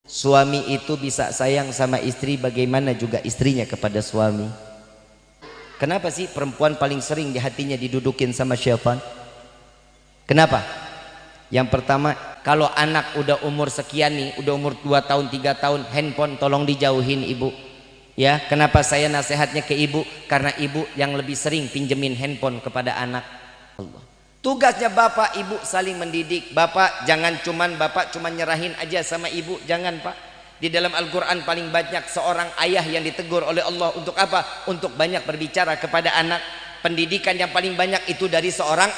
Suami itu bisa sayang sama istri bagaimana juga istrinya kepada suami. Kenapa sih perempuan paling sering di hatinya didudukin sama syaitan? Kenapa? Yang pertama, kalau anak udah umur sekian nih, udah umur 2 tahun 3 tahun, handphone tolong dijauhin ibu. Ya, kenapa saya nasihatnya ke ibu? Karena ibu yang lebih sering pinjemin handphone kepada anak. Allah. Tugasnya bapak ibu saling mendidik. Bapak cuman nyerahin aja sama ibu, jangan Pak. Di dalam Al-Quran paling banyak seorang ayah yang ditegur oleh Allah untuk apa? Untuk banyak berbicara kepada anak. Pendidikan yang paling banyak itu dari seorang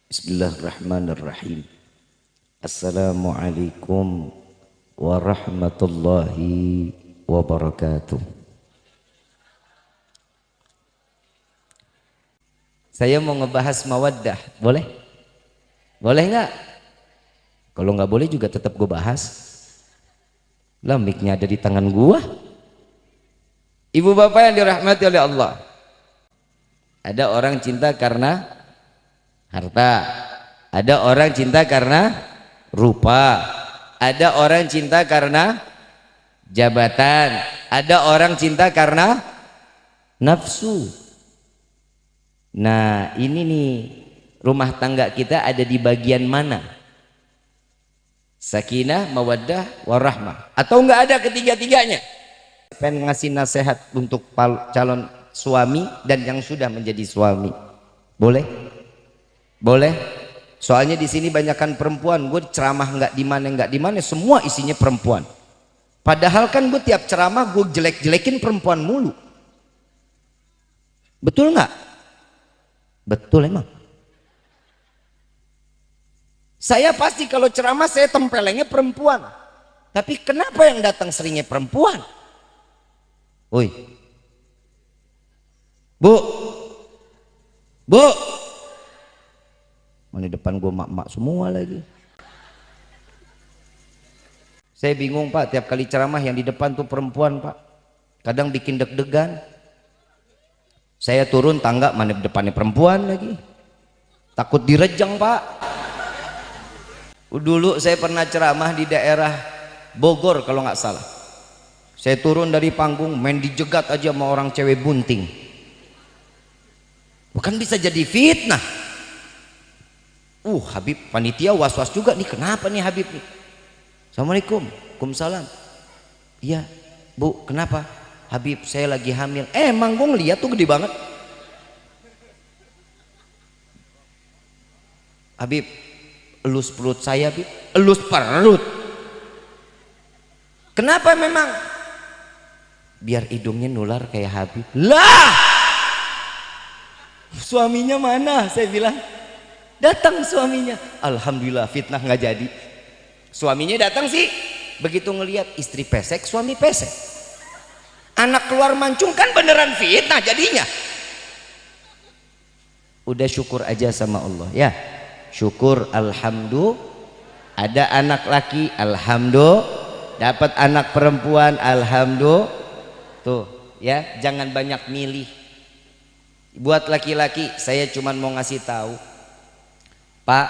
Bismillahirrahmanirrahim. Assalamualaikum warahmatullahi wabarakatuh. Saya mau ngebahas mawaddah, boleh? Boleh nggak? Kalau nggak boleh juga tetap gue bahas. Lah mic-nya ada di tangan gua. Ibu bapak yang dirahmati oleh Allah. Ada orang cinta karena harta, ada orang cinta karena rupa, ada orang cinta karena jabatan, ada orang cinta karena nafsu. Nah ini nih, rumah tangga kita ada di bagian mana? Sakinah, mawaddah, warahmah, atau enggak ada ketiga-tiganya? Pengen ngasih nasihat untuk calon suami dan yang sudah menjadi suami, boleh? Boleh? Soalnya di sini banyakkan perempuan. Gue ceramah nggak di mana, semua isinya perempuan. Padahal kan gue tiap ceramah gue jelek-jelekin perempuan mulu. Betul nggak? Betul emang. Saya pasti kalau ceramah saya tempelengnya perempuan. Tapi kenapa yang datang seringnya perempuan? Woi, Bu, Bu. Di depan gue mak-mak semua lagi. Saya bingung Pak, tiap kali ceramah yang di depan tuh perempuan Pak. Kadang bikin deg-degan. Saya turun tangga, mana depannya perempuan lagi. Takut direjang Pak. Dulu saya pernah ceramah di daerah Bogor kalau nggak salah. Saya turun dari panggung, main dijegat aja sama orang cewek bunting. Bukan bisa jadi fitnah. Habib panitia was-was juga nih, kenapa nih Habib nih? Assalamualaikum. Waalaikumsalam. Iya Bu, kenapa? Habib saya lagi hamil. Emang gue ngeliat tuh gede banget. Habib elus perut saya, Habib. Elus perut. Kenapa memang? Biar hidungnya nular kayak Habib. Lah, suaminya mana? Saya bilang. Datang suaminya, alhamdulillah fitnah nggak jadi. Suaminya datang sih, begitu ngelihat istri pesek, suami pesek, anak keluar mancung, kan beneran fitnah jadinya. Udah syukur aja sama Allah ya, syukur alhamdulillah. Ada anak laki, alhamdulillah. Dapat anak perempuan, alhamdulillah. Tuh ya, jangan banyak milih. Buat laki-laki saya cuman mau ngasih tahu, Pak,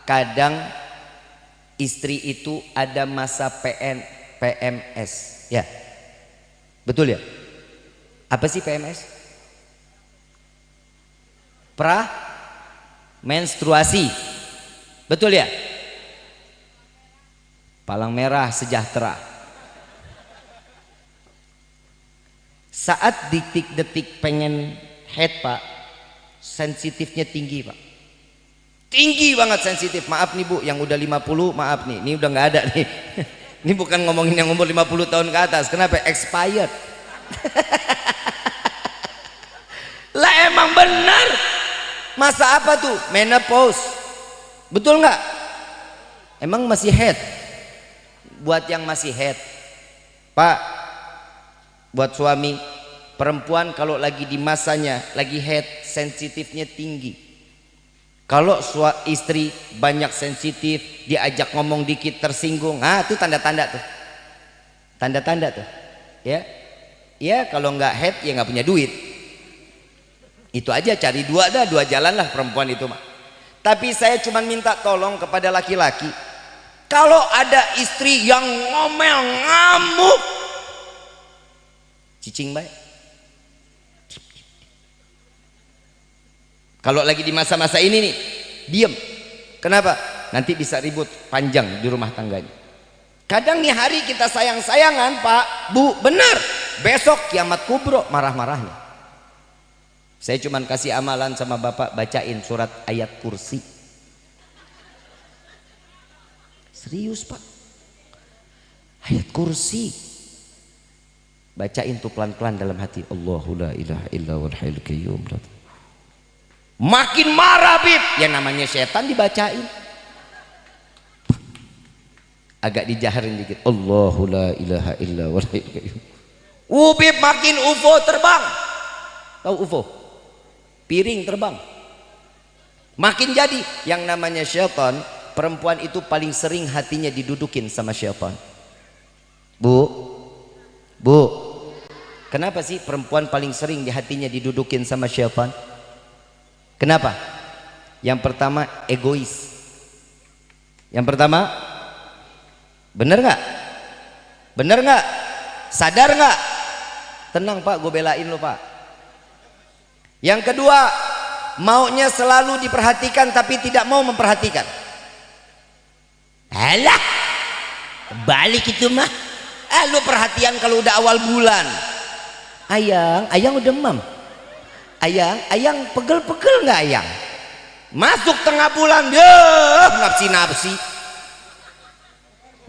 kadang istri itu ada masa PMS, ya, betul ya? Apa sih PMS? Menstruasi, betul ya? Palang merah sejahtera. Saat detik-detik pengen head Pak, sensitifnya tinggi Pak. Tinggi banget sensitif. Maaf nih Bu, yang udah 50 maaf nih, ini udah nggak ada nih. Ini bukan ngomongin yang umur 50 tahun ke atas. Kenapa? Expired. Lah emang benar. Masa apa tuh? Menopause. Betul nggak? Emang masih head? Buat yang masih head, Pak, buat suami perempuan kalau lagi di masanya lagi head, sensitifnya tinggi. Kalau istri banyak sensitif, diajak ngomong dikit tersinggung, itu tanda-tanda tuh, tanda-tanda tuh, ya. Ya kalau nggak head ya nggak punya duit. Itu aja, cari dua jalan lah perempuan itu mah. Tapi saya cuma minta tolong kepada laki-laki, kalau ada istri yang ngomel ngamuk, cicing baik. Kalau lagi di masa-masa ini nih, diem. Kenapa? Nanti bisa ribut panjang di rumah tangganya. Kadang nih hari kita sayang-sayangan Pak, Bu, benar. Besok kiamat kubro marah-marahnya. Saya cuma kasih amalan sama Bapak, bacain surat ayat kursi. Serius Pak, ayat kursi. Bacain tuh pelan-pelan dalam hati. Allahu la ilaha illa wal hayyul qayyum. Makin marah Bib, yang namanya setan dibacain. Agak dijaharin dikit. Allahu la ilaha illa wal hayyul qayyum. Bib makin UFO terbang. Tahu UFO? Piring terbang. Makin jadi yang namanya syaitan. Perempuan itu paling sering hatinya didudukin sama syaitan. Bu, kenapa sih perempuan paling sering di hatinya didudukin sama syaitan? Kenapa? Yang pertama egois. Yang pertama, bener nggak? Bener nggak? Sadar nggak? Tenang Pak, gue belain lo Pak. Yang kedua, maunya selalu diperhatikan tapi tidak mau memperhatikan. Alah, balik itu mah. Lu perhatian kalau udah awal bulan. Ayang udah demam. Ayang pegel-pegel nggak ayang? Masuk tengah bulan, nafsi-nafsi.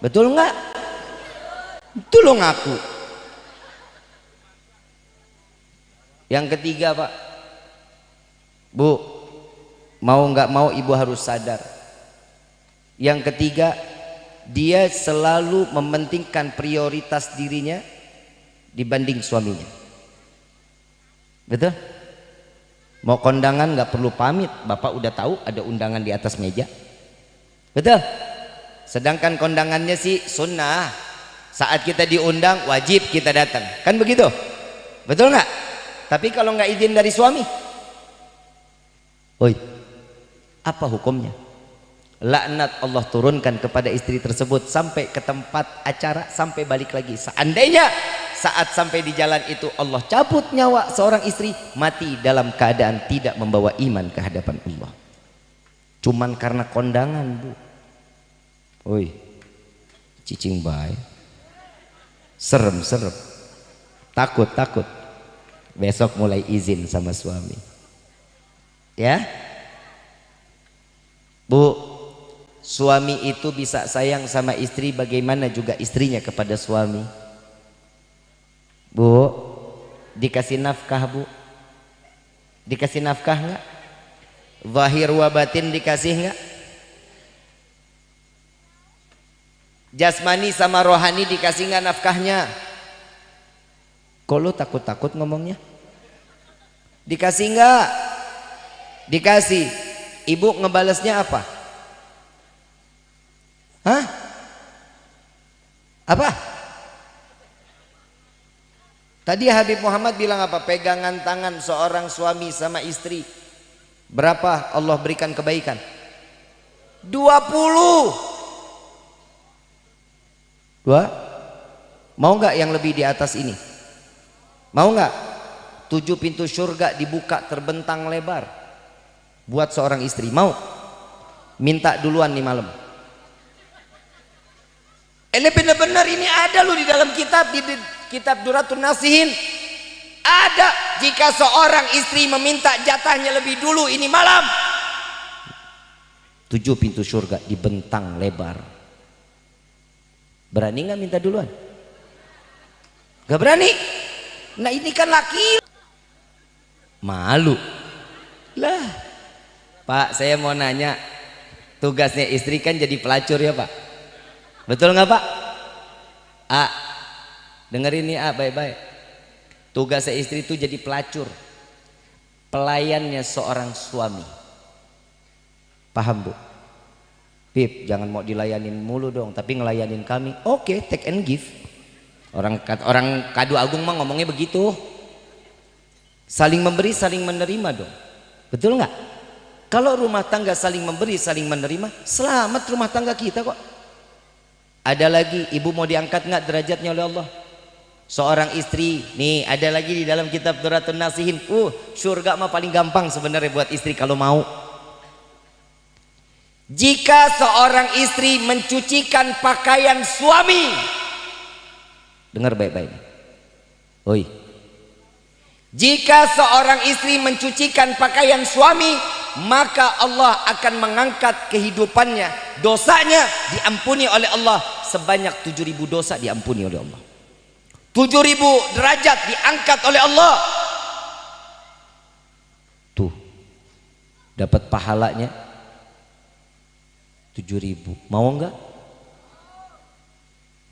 Betul nggak? Itu lo ngaku. Yang ketiga Pak, Bu, mau nggak mau ibu harus sadar. Yang ketiga, dia selalu mementingkan prioritas dirinya dibanding suaminya. Betul? Mau kondangan nggak perlu pamit, Bapak udah tahu ada undangan di atas meja. Betul? Sedangkan kondangannya sih sunnah, saat kita diundang wajib kita datang, kan begitu? Betul nggak? Tapi kalau nggak izin dari suami, oi, apa hukumnya? Laknat Allah turunkan kepada istri tersebut sampai ke tempat acara, sampai balik lagi. Seandainya saat sampai di jalan itu Allah cabut nyawa seorang istri, mati dalam keadaan tidak membawa iman ke hadapan Allah, cuman karena kondangan Bu. Oi, cicing baik, serem, takut, besok mulai izin sama suami ya Bu. Suami itu bisa sayang sama istri bagaimana juga istrinya kepada suami. Bu, dikasih nafkah Bu? Dikasih nafkah nggak? Zahir wa batin dikasih nggak? Jasmani sama rohani dikasih nggak nafkahnya? Kok lu takut-takut ngomongnya? Dikasih nggak? Dikasih. Ibu ngebalesnya apa? Hah? Apa? Tadi Habib Muhammad bilang apa? Pegangan tangan seorang suami sama istri, berapa Allah berikan kebaikan? 20. Dua? Mau nggak yang lebih di atas ini? Mau nggak? 7 pintu surga dibuka terbentang lebar buat seorang istri. Mau? Minta duluan nih malam. Benar-benar ini ada loh di dalam kitab, di kitab Duratun Nasihin ada. Jika seorang istri meminta jatahnya lebih dulu ini malam, 7 pintu surga dibentang lebar. Berani nggak minta duluan? Gak berani. Nah ini kan laki, malu lah. Pak, saya mau nanya, tugasnya istri kan jadi pelacur ya Pak, betul nggak Pak? Dengerin nih baik-baik. Tugas istri itu jadi pelacur, pelayannya seorang suami. Paham bu? Bib, jangan mau dilayanin mulu dong, tapi ngelayanin kami. Oke, take and give. Orang Kadu Agung mah ngomongnya begitu. Saling memberi, saling menerima dong. Betul nggak? Kalau rumah tangga saling memberi, saling menerima, selamat rumah tangga kita kok. Ada lagi, ibu mau diangkat nggak derajatnya oleh Allah? Seorang istri, nih ada lagi di dalam kitab Duratun Nasihin. Surga mah paling gampang sebenarnya buat istri kalau mau. Jika seorang istri mencucikan pakaian suami, dengar baik-baik. Oi. Jika seorang istri mencucikan pakaian suami, maka Allah akan mengangkat kehidupannya. Dosanya diampuni oleh Allah sebanyak 7.000 dosa diampuni oleh Allah. 7.000 derajat diangkat oleh Allah. Tuh, dapat pahalanya 7.000. Mau enggak?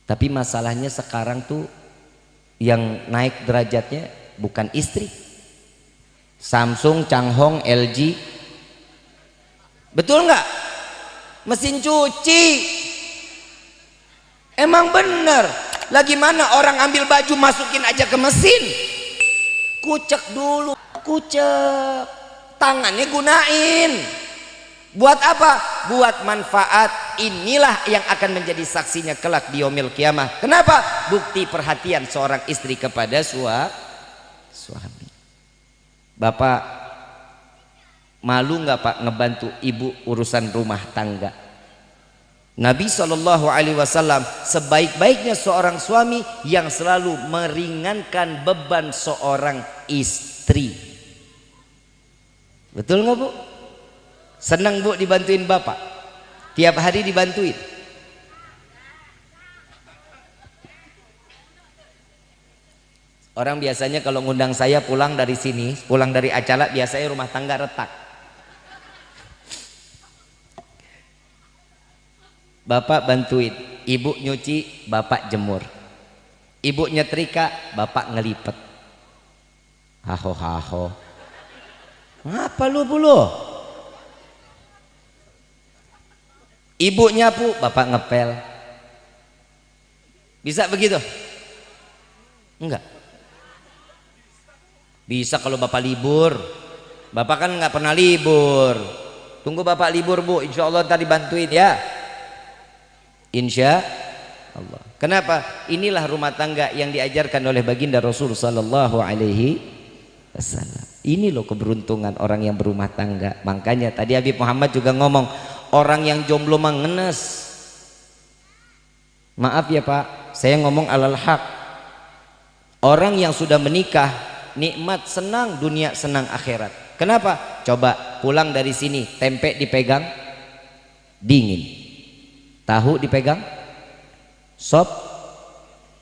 Tapi masalahnya sekarang tuh yang naik derajatnya bukan istri. Samsung, Changhong, LG. Betul enggak? Mesin cuci. Emang bener. Lagi mana orang ambil baju masukin aja ke mesin. Kucek dulu, kucek. Tangannya gunain. Buat apa? Buat manfaat. Inilah yang akan menjadi saksinya kelak di yaumil kiamah. Kenapa? Bukti perhatian seorang istri kepada suami. Bapak malu nggak Pak ngebantu ibu urusan rumah tangga? Nabi SAW sebaik-baiknya seorang suami yang selalu meringankan beban seorang istri. Betul nggak bu? Senang bu dibantuin bapak? Tiap hari dibantuin? Orang biasanya kalau ngundang saya pulang dari sini, pulang dari acara, biasanya rumah tangga retak. Bapak bantuin, ibu nyuci, bapak jemur. Ibu nyetrika, bapak ngelipet. Haho. Ngapa lu bu lo? Ibu nyapu, bapak ngepel. Bisa begitu? Enggak. Bisa kalau bapak libur. Bapak kan nggak pernah libur. Tunggu bapak libur bu, insya Allah ntar dibantuin ya. Insya Allah. Kenapa? Inilah rumah tangga yang diajarkan oleh baginda Rasul Sallallahu Alaihi Wasallam. Ini loh keberuntungan orang yang berumah tangga. Makanya tadi Habib Muhammad juga ngomong, orang yang jomblo mah ngenes. Maaf ya Pak, saya ngomong alal haq. Orang yang sudah menikah nikmat, senang dunia, senang akhirat. Kenapa? Coba pulang dari sini, tempe dipegang dingin, tahu dipegang, sop,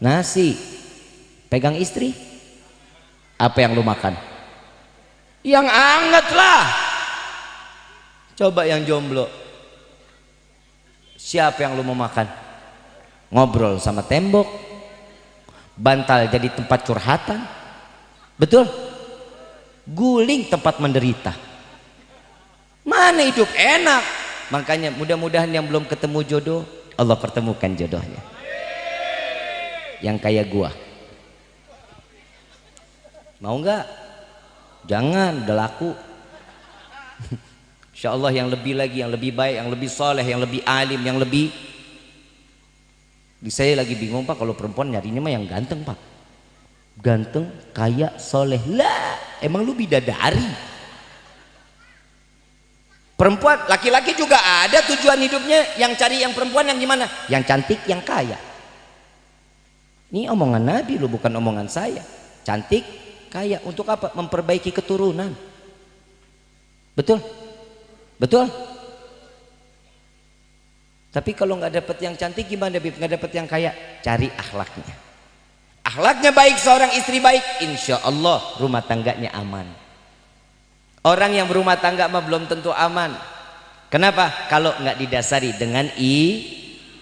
nasi pegang istri, apa yang lu makan? Yang anget lah. Coba yang jomblo, siapa yang lu mau makan? Ngobrol sama tembok, bantal jadi tempat curhatan. Betul? Guling tempat menderita. Mana hidup enak? Makanya mudah-mudahan yang belum ketemu jodoh, Allah pertemukan jodohnya. Yang kayak gua. Mau nggak? Jangan, udah laku. Insya Allah yang lebih lagi, yang lebih baik, yang lebih soleh, yang lebih alim, yang lebih. Saya lagi bingung Pak, kalau perempuan nyarinya mah yang ganteng Pak. Ganteng, kaya, soleh. Lah, emang lu bidadari? Perempuan, laki-laki juga ada tujuan hidupnya. Yang cari yang perempuan yang gimana? Yang cantik, yang kaya. Ini omongan Nabi lu, bukan omongan saya. Cantik, kaya, untuk apa? Memperbaiki keturunan. Betul? Betul? Tapi kalau nggak dapet yang cantik gimana Bib? Nggak dapet yang kaya? Cari akhlaknya. Akhlaknya baik, seorang istri baik, insya Allah rumah tangganya aman. Orang yang berumah tangga mah belum tentu aman. Kenapa? Kalau nggak didasari dengan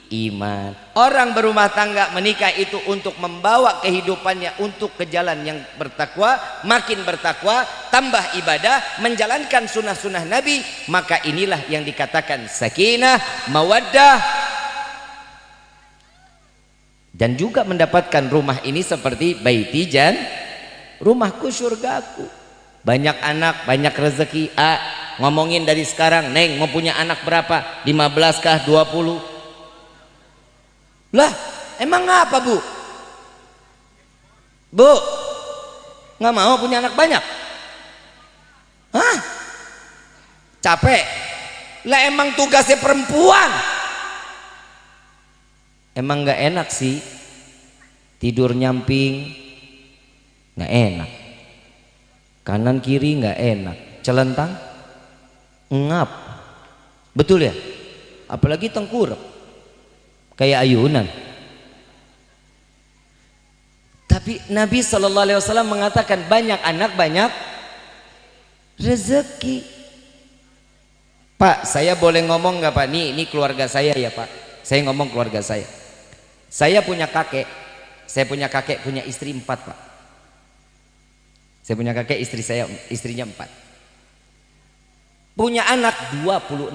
iman. Orang berumah tangga menikah itu untuk membawa kehidupannya untuk ke jalan yang bertakwa, makin bertakwa, tambah ibadah, menjalankan sunnah-sunnah Nabi. Maka inilah yang dikatakan sakinah, mawaddah, dan juga mendapatkan rumah ini seperti baiti jan, rumahku surgaku. Banyak anak, banyak rezeki. Ngomongin dari sekarang, Neng mau punya anak berapa? 15 kah? 20? Lah, emang apa Bu? Bu, nggak mau punya anak banyak? Hah? Capek? Lah emang tugasnya perempuan. Emang nggak enak sih, tidur nyamping nggak enak, kanan kiri nggak enak, celentang ngap, betul ya? Apalagi tengkurap kayak ayunan. Tapi Nabi SAW mengatakan banyak anak banyak rezeki. Pak, saya boleh ngomong nggak Pak? Ini keluarga saya ya Pak. Saya ngomong keluarga saya. Saya punya kakek punya istri 4 Pak. Saya punya kakek, istrinya 4. Punya anak 26.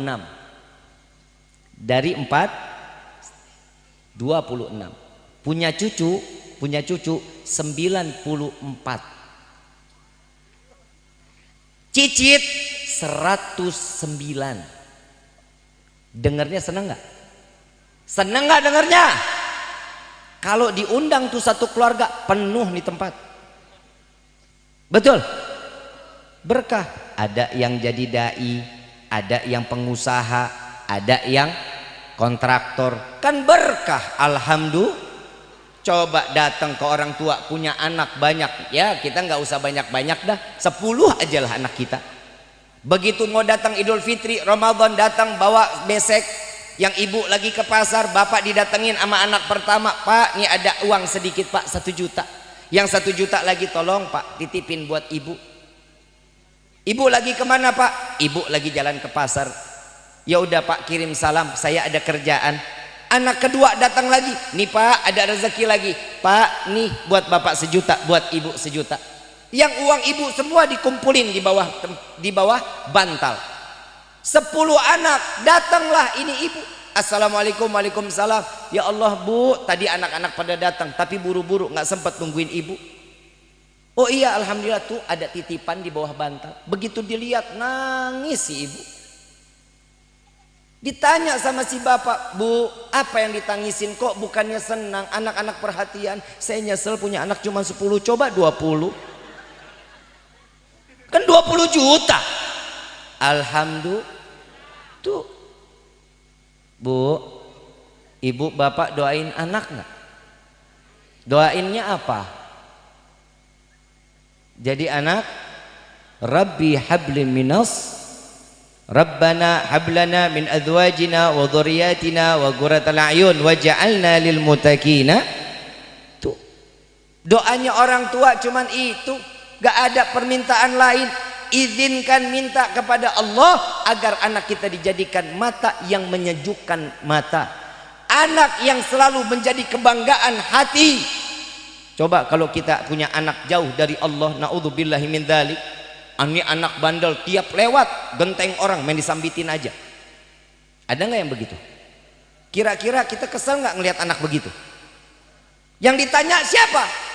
Dari 4 26. Punya cucu 94. Cicit 109. Dengarnya senang nggak? Senang nggak dengarnya? Kalau diundang tuh satu keluarga penuh di tempat. Betul? Berkah. Ada yang jadi dai, ada yang pengusaha, ada yang kontraktor. Kan berkah. Alhamdulillah. Coba datang ke orang tua punya anak banyak, ya kita nggak usah banyak-banyak dah, 10 aja lah anak kita. Begitu mau datang Idul Fitri, Ramadan datang bawa besek. Yang ibu lagi ke pasar, bapak didatengin sama anak pertama, Pak ini ada uang sedikit Pak, 1 juta. Yang 1 juta lagi tolong Pak titipin buat ibu. Ibu lagi kemana Pak? Ibu lagi jalan ke pasar. Ya udah Pak kirim salam, saya ada kerjaan. Anak kedua datang lagi, nih Pak ada rezeki lagi. Pak nih buat bapak 1 juta, buat ibu 1 juta. Yang uang ibu semua dikumpulin di bawah bantal. 10 anak datanglah ini ibu. Assalamualaikum, waalaikumsalam. Ya Allah Bu, tadi anak-anak pada datang tapi buru-buru nggak sempat nungguin ibu. Oh iya alhamdulillah tuh ada titipan di bawah bantal. Begitu dilihat nangis si ibu. Ditanya sama si bapak, Bu apa yang ditangisin kok bukannya senang? Anak-anak perhatian. Saya nyesel punya anak cuma 10, coba 20. Kan 20 juta. Alhamdulillah. Tuh Bu, ibu bapak doain anak nggak? Doainnya apa? Jadi anak, Rabbi habli minas, Rabbana hablana min azwajina wa dhurriyyatina wa qurratal a'yun waj'alna lil muttaqina. Tuh doanya orang tua cuman itu, gak ada permintaan lain. Izinkan minta kepada Allah agar anak kita dijadikan mata yang menyejukkan mata, anak yang selalu menjadi kebanggaan hati. Coba kalau kita punya anak jauh dari Allah, naudzubillahi min dzalik. Ini anak bandel tiap lewat genteng orang main disambitin aja. Ada nggak yang begitu? Kira-kira kita kesel nggak ngelihat anak begitu? Yang ditanya siapa?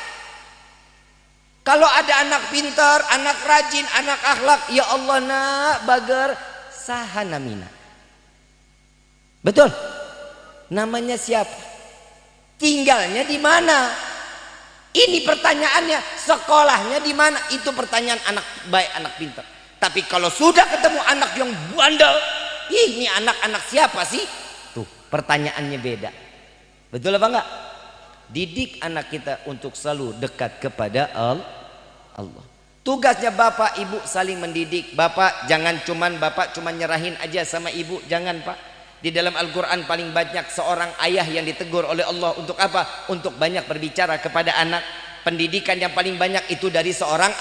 Kalau ada anak pintar, anak rajin, anak akhlak, ya Allah nak bager sahanamina. Betul? Namanya siapa? Tinggalnya di mana? Ini pertanyaannya. Sekolahnya di mana? Itu pertanyaan anak baik, anak pintar. Tapi kalau sudah ketemu anak yang bandel, ini anak-anak siapa sih? Tuh pertanyaannya beda. Betul apa enggak? Didik anak kita untuk selalu dekat kepada Allah. Tugasnya bapak ibu saling mendidik. Bapak jangan bapak cuman nyerahin aja sama ibu, jangan Pak. Di dalam Al-Quran paling banyak seorang ayah yang ditegur oleh Allah untuk apa? Untuk banyak berbicara kepada anak. Pendidikan yang paling banyak itu dari seorang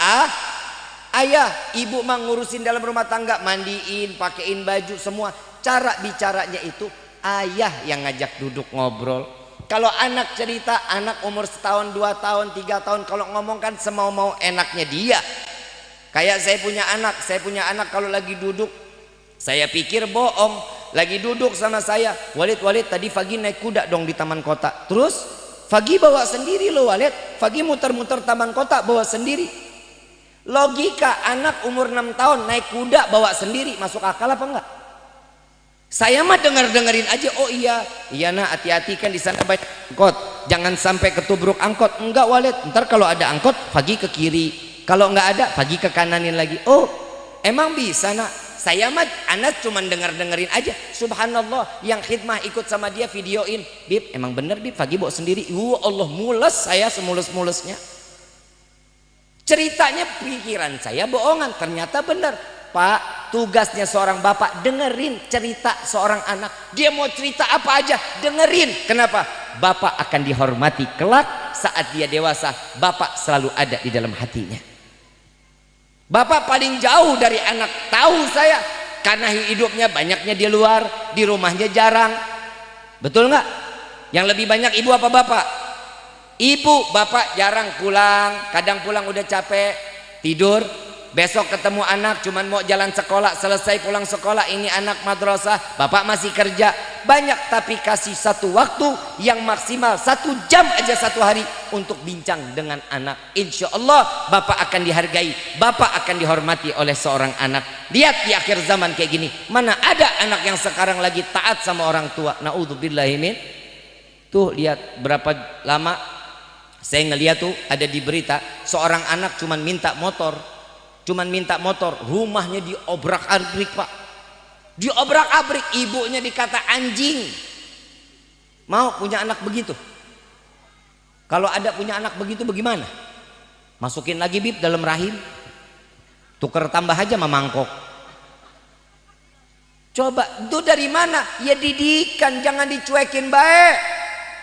ayah. Ibu mah ngurusin dalam rumah tangga, mandiin, pakein baju semua. Cara bicaranya itu ayah yang ngajak duduk ngobrol. Kalau anak cerita, anak umur 1 tahun, 2 tahun, 3 tahun, kalau ngomong kan semau-mau enaknya dia. Kayak saya punya anak kalau lagi duduk, saya pikir bohong, lagi duduk sama saya, Walid tadi Fagi naik kuda dong di taman kota. Terus Fagi bawa sendiri loh Walid, Fagi muter-muter taman kota bawa sendiri. Logika anak umur 6 tahun naik kuda bawa sendiri, masuk akal apa enggak? Saya mah dengerin aja. Oh iya nak, hati-hati kan di sana banyak angkot, jangan sampai ketubruk angkot. Enggak Walid, ntar kalau ada angkot Fagi ke kiri, kalau enggak ada Fagi ke kananin lagi. Oh emang bisa nak? Saya mah anak cuman dengerin aja. Subhanallah, yang khidmah ikut sama dia videoin, Bib emang bener Bib Fagi bawa sendiri. Allah, mules saya semulus-mulusnya. Ceritanya pikiran saya bohongan, ternyata benar. Pak, tugasnya seorang bapak dengerin cerita seorang anak. Dia mau cerita apa aja dengerin. Kenapa? Bapak akan dihormati kelak saat dia dewasa. Bapak selalu ada di dalam hatinya. Bapak paling jauh dari anak, tahu saya, karena hidupnya banyaknya di luar, di rumahnya jarang. Betul nggak? Yang lebih banyak ibu apa bapak? Ibu. Bapak jarang pulang, kadang pulang udah capek tidur. Besok ketemu anak cuman mau jalan sekolah, selesai pulang sekolah ini anak madrasah, bapak masih kerja. Banyak, tapi kasih satu waktu yang maksimal 1 jam aja satu hari untuk bincang dengan anak. Insya Allah bapak akan dihargai, bapak akan dihormati oleh seorang anak. Lihat di akhir zaman kayak gini, mana ada anak yang sekarang lagi taat sama orang tua. Naudzubillahi min. Tuh lihat berapa lama saya ngeliat tuh ada di berita, seorang anak cuman minta motor, rumahnya diobrak-abrik Pak, diobrak-abrik, ibunya dikata anjing. Mau punya anak begitu? Kalau ada punya anak begitu bagaimana? Masukin lagi Bib dalam rahim, tuker tambah aja sama mangkok. Coba itu dari mana? Ya didikan, jangan dicuekin baik.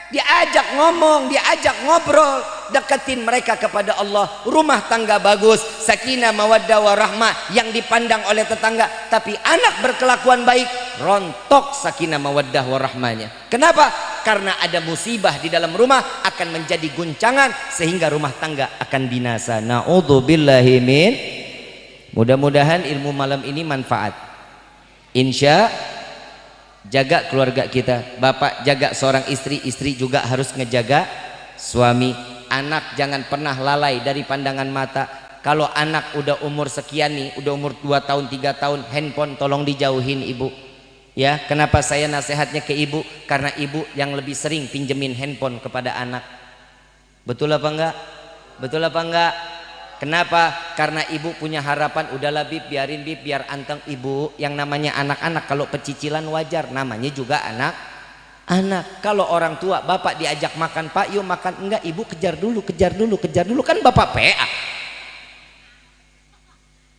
Diajak ngomong, diajak ngobrol, deketin mereka kepada Allah. Rumah tangga bagus, sakinah mawaddah warahmah yang dipandang oleh tetangga. Tapi anak berkelakuan baik, rontok sakinah mawaddah warahmahnya. Kenapa? Karena ada musibah di dalam rumah, akan menjadi guncangan sehingga rumah tangga akan binasa. Naudzubillahi min. Mudah-mudahan ilmu malam ini manfaat. Insya jaga keluarga kita. Bapak jaga seorang istri, istri juga harus ngejaga suami. Anak jangan pernah lalai dari pandangan mata. Kalau anak udah umur sekian nih, udah umur 2 tahun 3 tahun, handphone tolong dijauhin ibu. Ya, kenapa saya nasihatnya ke ibu? Karena ibu yang lebih sering pinjemin handphone kepada anak. Betul apa enggak? Betul apa enggak? Kenapa? Karena ibu punya harapan, udahlah Bib, biarin Bib, biar anteng. Ibu, yang namanya anak-anak kalau pecicilan wajar, namanya juga anak. Kalau orang tua, bapak diajak makan, Pak yuk makan, enggak, ibu kejar dulu, kan bapak PA.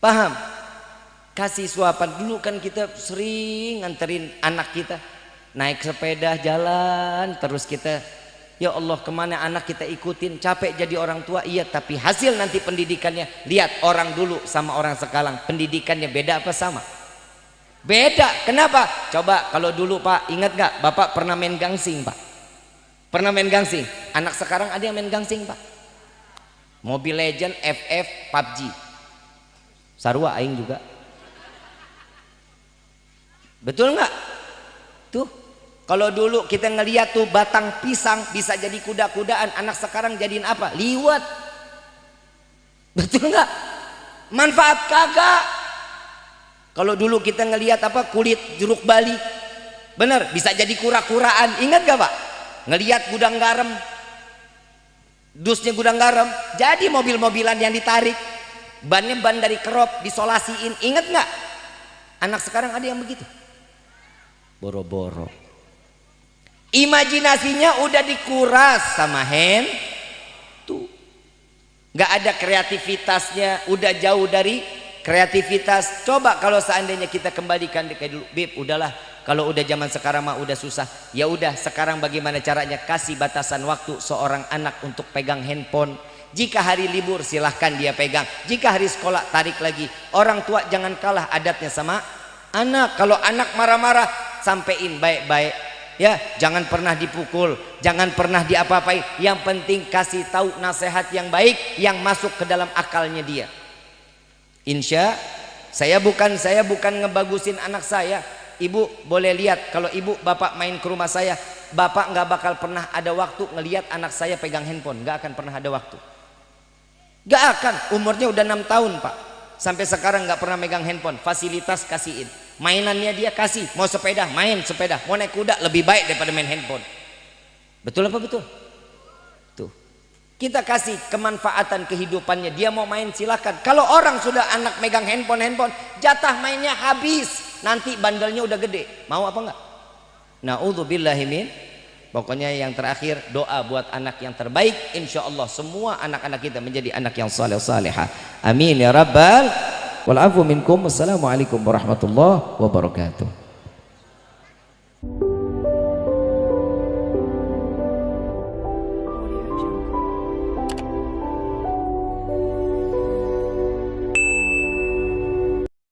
Paham? Kasih suapan dulu. Kan kita sering nganterin anak kita naik sepeda jalan terus, kita ya Allah kemana anak kita ikutin, capek jadi orang tua. Iya, tapi hasil nanti pendidikannya, lihat orang dulu sama orang sekarang, pendidikannya beda apa sama? Beda. Kenapa? Coba kalau dulu Pak, ingat gak bapak pernah main gangsing Pak? Pernah main gangsing? Anak sekarang ada yang main gangsing Pak? Mobile Legend, FF, PUBG, sarua aing juga. Betul nggak? Tuh, kalau dulu kita ngeliat tuh batang pisang bisa jadi kuda-kudaan, anak sekarang jadiin apa? Liwat. Betul nggak? Manfaat kagak. Kalau dulu kita ngeliat apa, kulit jeruk Bali, bener bisa jadi kura-kuraan. Ingat gak Pak? Ngeliat gudang garam, dusnya gudang garam, jadi mobil-mobilan yang ditarik, bannya ban dari kerop disolasiin. Ingat nggak? Anak sekarang ada yang begitu. Boro-boro. Imajinasinya udah dikuras sama hand tuh, nggak ada kreativitasnya, udah jauh dari kreativitas. Coba kalau seandainya kita kembalikan kayak dulu, Bib, udahlah kalau udah zaman sekarang mah udah susah. Ya udah, sekarang bagaimana caranya? Kasih batasan waktu seorang anak untuk pegang handphone. Jika hari libur silahkan dia pegang, jika hari sekolah tarik lagi. Orang tua jangan kalah adatnya sama anak. Kalau anak marah-marah, sampein baik-baik, Ya, jangan pernah dipukul, jangan pernah diapa-apain. Yang penting kasih tahu nasihat yang baik yang masuk ke dalam akalnya dia. Insya saya bukan ngebagusin anak saya. Ibu boleh lihat kalau ibu bapak main ke rumah saya, bapak nggak bakal pernah ada waktu ngelihat anak saya pegang handphone, nggak akan pernah ada waktu. Nggak akan. Umurnya udah 6 tahun pak, sampai sekarang nggak pernah megang handphone. Fasilitas kasihin, mainannya dia kasih, mau sepeda main sepeda, mau naik kuda lebih baik daripada main handphone. Betul apa betul? Tuh, kita kasih kemanfaatan kehidupannya, dia mau main silakan. Kalau orang sudah anak megang handphone, jatah mainnya habis, nanti bandelnya udah gede, mau apa enggak? Naudzubillahimin. Pokoknya yang terakhir doa buat anak yang terbaik, insya Allah semua anak-anak kita menjadi anak yang saleh salehah. Amin ya rabbal. Wal afu minkum. Wassalamualaikum warahmatullahi wabarakatuh.